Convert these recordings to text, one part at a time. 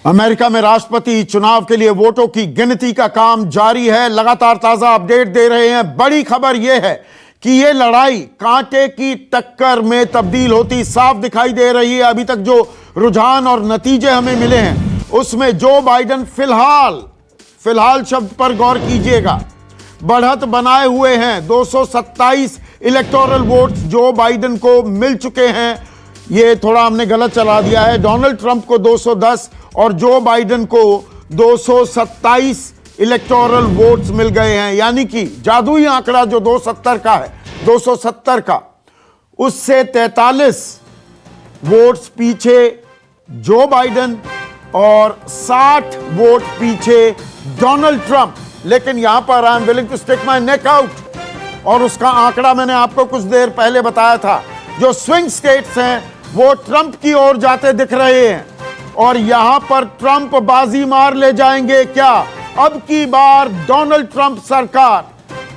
America में राष्ट्रपति चुनाव के लिए वोटों की गिनती का काम जारी है। लगातार ताजा अपडेट दे रहे हैं। बड़ी खबर यह है कि यह लड़ाई कांटे की टक्कर में तब्दील होती साफ दिखाई दे रही है। अभी तक जो रुझान और नतीजे हमें मिले हैं उसमें जो बाइडेन फिलहाल शब्द पर गौर कीजिएगा, बढ़त बनाए हुए हैं। 227 इलेक्टोरल वोट्स जो बाइडेन को मिल चुके हैं। ये थोड़ा हमने गलत चला दिया है। डोनाल्ड ट्रंप को 210 और जो बाइडेन को 227 इलेक्टोरल वोट्स मिल गए हैं। यानी कि जादुई आंकड़ा जो 270 का उससे 43 वोट्स पीछे जो बाइडेन और 60 वोट पीछे डोनाल्ड ट्रंप। लेकिन यहां पर I am willing to stick my neck out और उसका आंकड़ा मैंने आपको कुछ देर पहले बताया था। जो स्विंग स्टेट्स हैं वो ट्रंप की ओर जाते दिख रहे हैं और यहां पर ट्रंप बाजी मार ले जाएंगे क्या? अब की बार डोनाल्ड ट्रंप सरकार,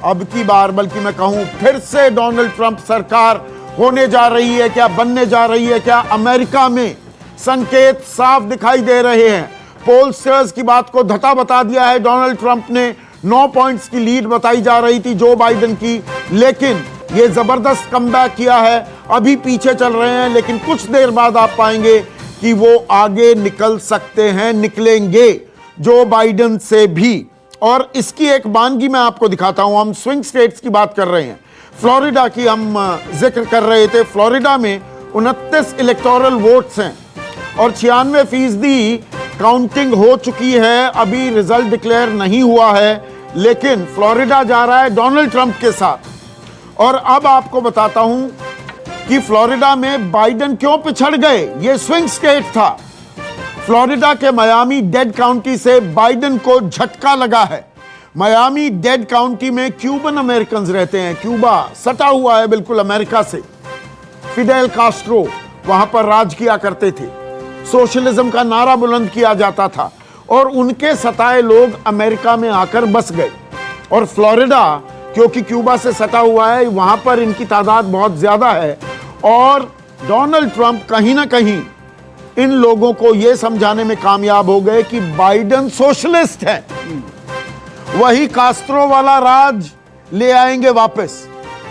अब की बार बल्कि मैं कहूं फिर से डोनाल्ड ट्रंप सरकार होने जा रही है क्या, बनने जा रही है क्या? अमेरिका में संकेत साफ दिखाई दे रहे हैं। पोलस्टर्स की बात को धता बता दिया है। डोनाल्ड ट्रंप ने 9 पॉइंट्स की लीड बताई जा रही थी जो बाइडेन की, लेकिन ये जबरदस्त कमबैक किया है। अभी पीछे चल रहे हैं लेकिन कुछ देर बाद आप पाएंगे कि वो आगे निकल सकते हैं, निकलेंगे जो बाइडेन से भी। और इसकी एक वानगी मैं आपको दिखाता हूं। हम स्विंग स्टेट्स की बात कर रहे हैं, फ्लोरिडा की हम जिक्र कर रहे थे। फ्लोरिडा में 29 इलेक्टोरल वोट्स हैं और 96% काउंटिंग हो चुकी है। अभी रिजल्ट डिक्लेयर नहीं हुआ है लेकिन फ्लोरिडा जा रहा है डोनाल्ड ट्रंप के साथ। और अब आपको बताता हूं कि फ्लोरिडा में बाइडेन क्यों पिछड़ गए। यह स्विंग स्टेट था। फ्लोरिडा के मियामी डेड काउंटी से बाइडेन को झटका लगा है। मियामी डेड काउंटी में क्यूबन अमेरिकन रहते हैं। क्यूबा सटा हुआ है बिल्कुल अमेरिका से। फिडेल कास्ट्रो वहां पर राज किया करते थे। सोशलिज्म का नारा बुलंद किया जाता था और उनके सताए लोग अमेरिका में आकर बस गए। और फ्लोरिडा क्योंकि क्यूबा से सटा हुआ है, वहां पर इनकी तादाद बहुत ज्यादा है। और डोनाल्ड ट्रंप कहीं ना कहीं इन लोगों को यह समझाने में कामयाब हो गए कि बाइडेन सोशलिस्ट है, वही कास्ट्रो वाला राज ले आएंगे वापस।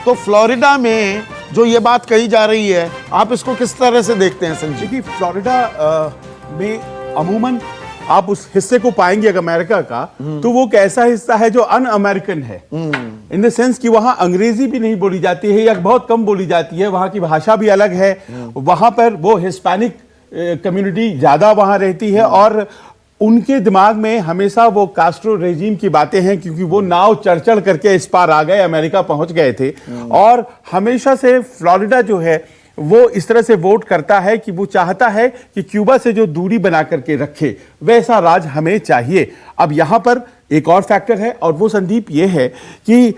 तो फ्लोरिडा में जो ये बात कही जा रही है, आप इसको किस तरह से देखते हैं संजय? देखिए, फ्लोरिडा में अमूमन आप उस हिस्से को पाएंगे अगर अमेरिका का, तो वो एक ऐसा हिस्सा है जो अन अमेरिकन है, इन द सेंस कि वहां अंग्रेजी भी नहीं बोली जाती है या बहुत कम बोली जाती है। वहां की भाषा भी अलग है। वहां पर वो हिस्पैनिक कम्युनिटी ज्यादा वहां रहती है और उनके दिमाग में हमेशा वो कास्ट्रो रेजिम की बातें हैं, क्योंकि वो नाव चढ़ करके इस पार आ गए, अमेरिका पहुंच गए थे। और हमेशा से फ्लोरिडा जो है वो इस तरह से वोट करता है कि वो चाहता है कि क्यूबा से जो दूरी बना करके रखे वैसा राज हमें चाहिए। अब यहां पर एक और फैक्टर है और वो संदीप ये है कि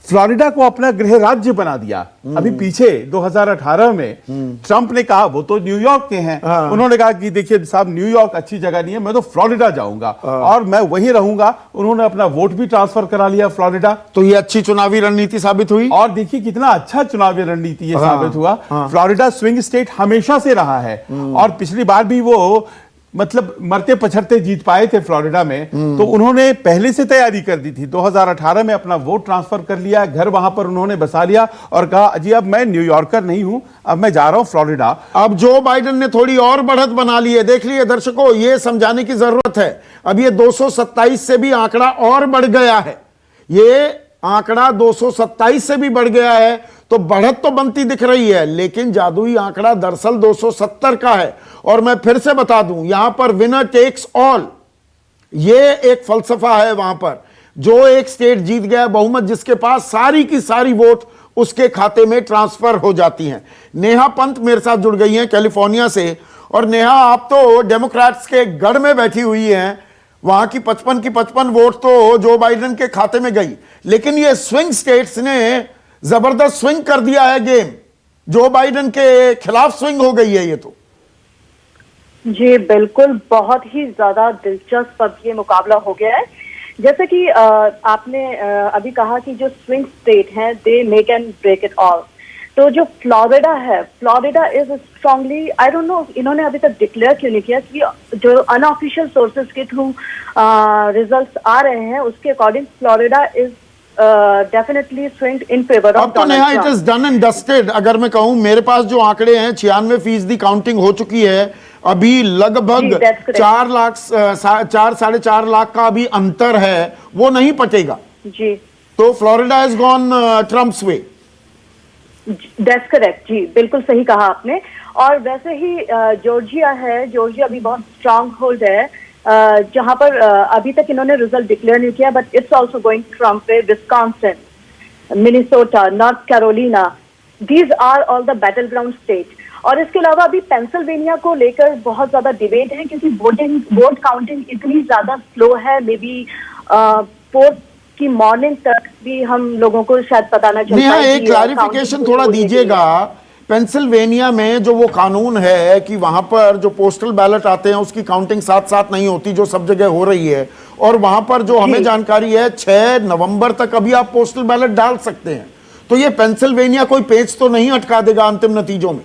फ्लोरिडा को अपना गृह राज्य बना दिया। अभी पीछे 2018 में ट्रंप ने कहा, वो तो न्यूयॉर्क के हैं, उन्होंने कहा कि देखिए साहब, न्यूयॉर्क अच्छी जगह नहीं है, मैं तो फ्लोरिडा जाऊंगा और मैं वहीं रहूंगा। उन्होंने अपना वोट भी ट्रांसफर करा लिया फ्लोरिडा। तो ये अच्छी चुनावी रणनीति साबित हुई और देखिए कितना अच्छा चुनावी रणनीति ये साबित हुआ। फ्लोरिडा स्विंग स्टेट हमेशा से रहा है और पिछली बार भी वो मतलब मरते पछड़ते जीत पाए थे फ्लोरिडा में। तो उन्होंने पहले से तैयारी कर दी थी। 2018 में अपना वोट ट्रांसफर कर लिया, घर वहां पर उन्होंने बसा लिया और कहा जी अब मैं न्यूयॉर्कर नहीं हूं, अब मैं जा रहा हूं फ्लोरिडा। अब जो बाइडेन ने थोड़ी और बढ़त बना ली है। देख लिए दर्शकों, यह समझाने की जरूरत है। अब ये 227 से भी आंकड़ा और बढ़ गया है। ये आंकड़ा 227 से भी बढ़ गया है तो बढ़त तो बनती दिख रही है, लेकिन जादुई आंकड़ा दरअसल 270 का है। और मैं फिर से बता दूं, यहां पर विनर टेक्स ऑल, ये एक फलसफा है। वहां पर जो एक स्टेट जीत गया, बहुमत जिसके पास, सारी की सारी वोट उसके खाते में ट्रांसफर हो जाती हैं। नेहा पंत मेरे साथ जुड़ गई हैं कैलिफोर्निया से। और नेहा, आप तो डेमोक्रेट्स के गढ़ में बैठी हुई हैं। वहां की 55 वोट तो जो बाइडेन के खाते में गई, लेकिन ये स्विंग स्टेट्स ने जबरदस्त स्विंग कर दिया है गेम। जो बाइडेन के खिलाफ स्विंग हो गई है ये तो। जी बिल्कुल, बहुत ही ज्यादा दिलचस्प अब ये मुकाबला हो गया है। जैसे कि आपने अभी कहा कि जो स्विंग स्टेट हैं they make and break it all. तो जो Florida is strongly, I don't know इन्होंने अभी तक डिक्लेयर क्यों नहीं किया कि जो अनऑफिशियल सोर्सेज के थ्रू रिजल्ट्स आ रहे हैं उसके according Florida is definitely swing in favour of अब तो Neha it is done and dusted. अगर मैं कहूं, मेरे पास जो आंकड़े हैं 96% काउंटिंग हो चुकी है। अभी लगभग जी, that's correct. 4 लाख 4.5 लाख का अभी अंतर है, वो नहीं पटेगा। जी, तो Florida is gone Trump's way. That's correct जी, बिल्कुल सही कहा आपने। और वैसे ही जॉर्जिया भी बहुत स्ट्रांग होल्ड है, जहां पर अभी तक इन्होंने रिजल्ट डिक्लेयर नहीं किया, but it's also going Trump way. Wisconsin, Minnesota, North Carolina, these are all the battleground state. और इसके अलावा अभी पेंसिल्वेनिया को लेकर बहुत ज्यादा डिबेट है, क्योंकि वोट काउंटिंग इतनी ज्यादा स्लो है। मे बी 4 की मॉर्निंग तक भी हम लोगों को शायद पता ना चल नेहा, पाए एक कि, क्लैरिफिकेशन counting थोड़ा होने के लिए। दीजिएगा। पेंसिल्वेनिया में जो वो कानून है कि वहां पर जो पोस्टल बैलेट आते हैं उसकी काउंटिंग साथ साथ नहीं होती, जो सब जगह हो रही है, और वहां पर जो हमें जानकारी है 6 नवंबर तक अभी आप पोस्टल बैलेट डाल सकते हैं। तो ये पेंसिल्वेनिया कोई पेच तो नहीं अटका देगा अंतिम नतीजों में?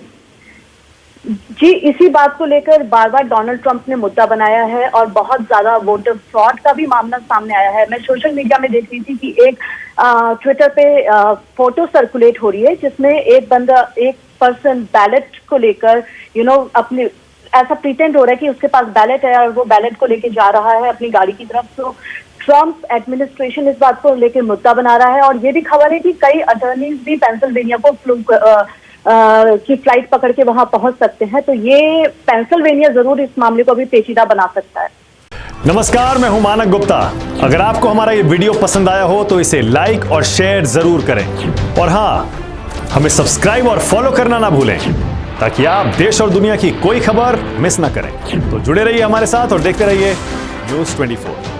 जी, इसी बात को लेकर बार बार डोनाल्ड ट्रंप ने मुद्दा बनाया है और बहुत ज्यादा वोटर फ्रॉड का भी मामला सामने आया है। मैं सोशल मीडिया में देख रही थी कि एक ट्विटर पे फोटो सर्कुलेट हो रही है, जिसमें एक पर्सन बैलेट को लेकर अपने ऐसा प्रिटेंड हो रहा है कि उसके पास बैलेट है और वो बैलेट को लेके जा रहा है अपनी गाड़ी की तरफ। तो ट्रंप एडमिनिस्ट्रेशन इस बात को लेकर मुद्दा बना रहा है, और ये भी खबर है कि कई अटर्नीज भी पेंसिल्वेनिया को की फ्लाइट पकड़ के वहां पहुंच सकते हैं। तो ये पेंसिल्वेनिया जरूर इस मामले को भी पेचीदा बना सकता है। नमस्कार, मैं हूं मानक गुप्ता। अगर आपको हमारा ये वीडियो पसंद आया हो तो इसे लाइक और शेयर जरूर करें, और हां, हमें सब्सक्राइब और फॉलो करना ना भूलें, ताकि आप देश और दुनिया की कोई खबर मिस ना करें। तो जुड़े रहिए हमारे साथ और देखते रहिए News 24।